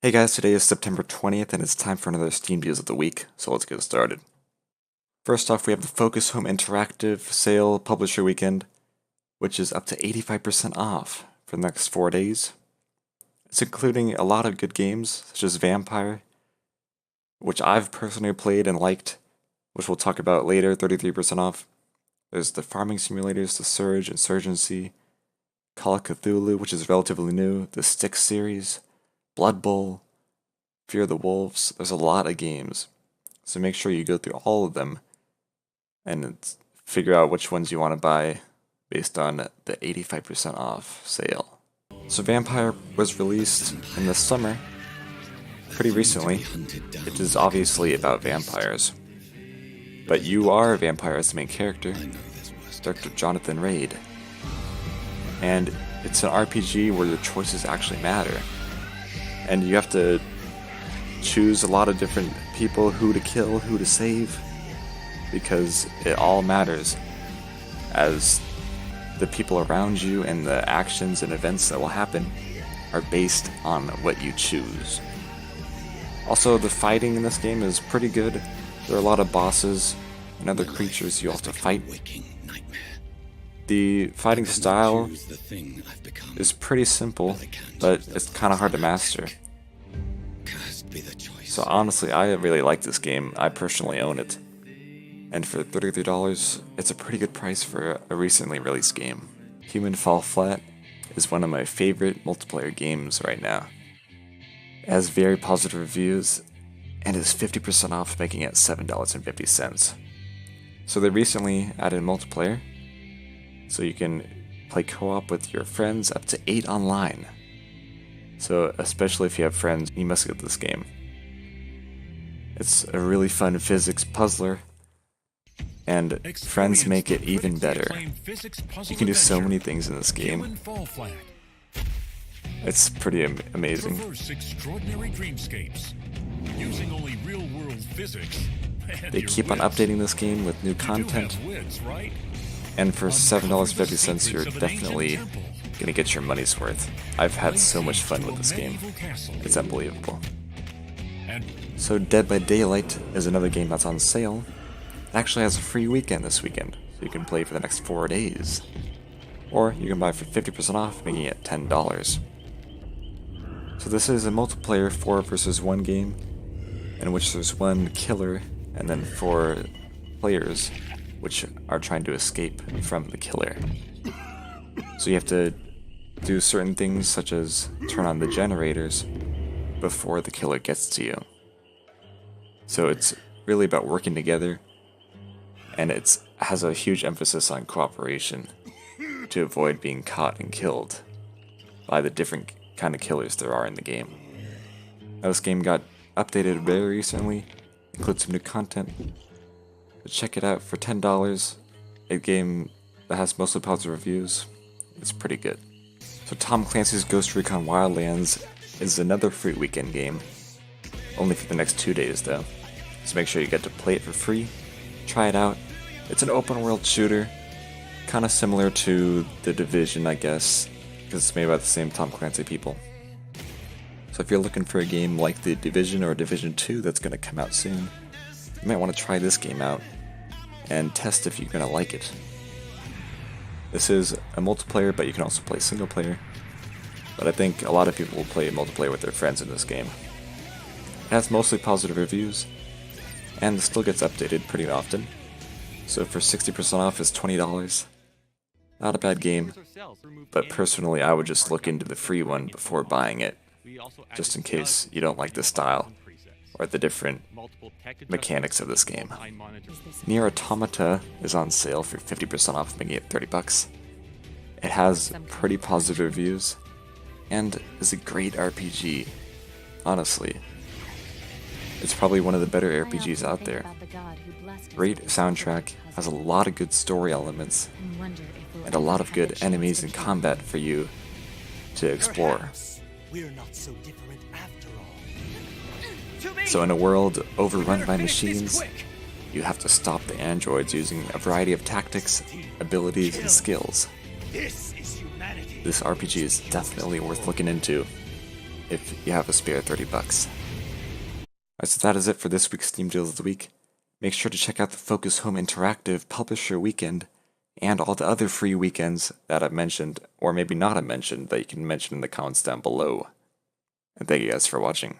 Hey guys, today is September 20th and it's time for another Steam Deals of the Week, so let's get started. First off, we have the Focus Home Interactive Sale Publisher Weekend, which is up to 85% off for the next 4 days. It's including a lot of good games, such as Vampyr, which I've personally played and liked, which we'll talk about later, 33% off. There's the Farming Simulators, the Surge, Insurgency, Call of Cthulhu, which is relatively new, the Styx series, Blood Bowl, Fear the Wolves. There's a lot of games, so make sure you go through all of them and figure out which ones you want to buy based on the 85% off sale. So Vampyr was released in the summer, pretty recently. It is obviously about vampires, but you are a vampire as the main character, Dr. Jonathan Raid, and it's an RPG where your choices actually matter. And you have to choose a lot of different people, who to kill, who to save, because it all matters, as the people around you and the actions and events that will happen are based on what you choose. Also, the fighting in this game is pretty good. There are a lot of bosses and other creatures you have to fight. The fighting style is pretty simple, but it's kind of hard to master. So honestly, I really like this game. I personally own it. And for $33, it's a pretty good price for a recently released game. Human Fall Flat is one of my favorite multiplayer games right now. It has very positive reviews and is 50% off, making it $7.50. So they recently added multiplayer, so you can play co-op with your friends up to 8 online. So especially if you have friends, you must get this game. It's a really fun physics puzzler, and friends make it even better. You can do so many things in this game. It's pretty amazing. They keep on updating this game with new content, and for $7.50 you're definitely gonna get your money's worth. I've had so much fun with this game. It's unbelievable. So Dead by Daylight is another game that's on sale. It actually has a free weekend this weekend, so you can play for the next 4 days. Or you can buy for 50% off, making it $10. So this is a multiplayer 4 versus 1 game, in which there's one killer and then 4 players which are trying to escape from the killer. So you have to do certain things such as turn on the generators before the killer gets to you. So it's really about working together, and it has a huge emphasis on cooperation to avoid being caught and killed by the different kind of killers there are in the game. Now, this game got updated very recently, includes some new content. But check it out for $10. A game that has mostly positive reviews. It's pretty good. So Tom Clancy's Ghost Recon Wildlands is another free weekend game, only for the next 2 days though. So make sure you get to play it for free, try it out. It's an open world shooter, kind of similar to The Division, I guess, because it's made by the same Tom Clancy people. So if you're looking for a game like The Division or Division 2 that's going to come out soon, you might want to try this game out and test if you're going to like it. This is a multiplayer, but you can also play single player. But I think a lot of people will play multiplayer with their friends in this game. It has mostly positive reviews, and it still gets updated pretty often. So for 60% off is $20. Not a bad game, but personally I would just look into the free one before buying it, just in case you don't like the style or the different mechanics of this game. NieR Automata is on sale for 50% off, making it $30. It has pretty positive reviews, and is a great RPG, honestly. It's probably one of the better RPGs out there. Great soundtrack, has a lot of good story elements, and a lot of good enemies and combat for you to explore. So in a world overrun by machines, you have to stop the androids using a variety of tactics, abilities, and skills. This RPG is definitely worth looking into. if you have a spare 30 bucks. Alright, so that is it for this week's Steam Deals of the Week. Make sure to check out the Focus Home Interactive Publisher Weekend and all the other free weekends that I've mentioned, or maybe not have mentioned, that you can mention in the comments down below. And thank you guys for watching.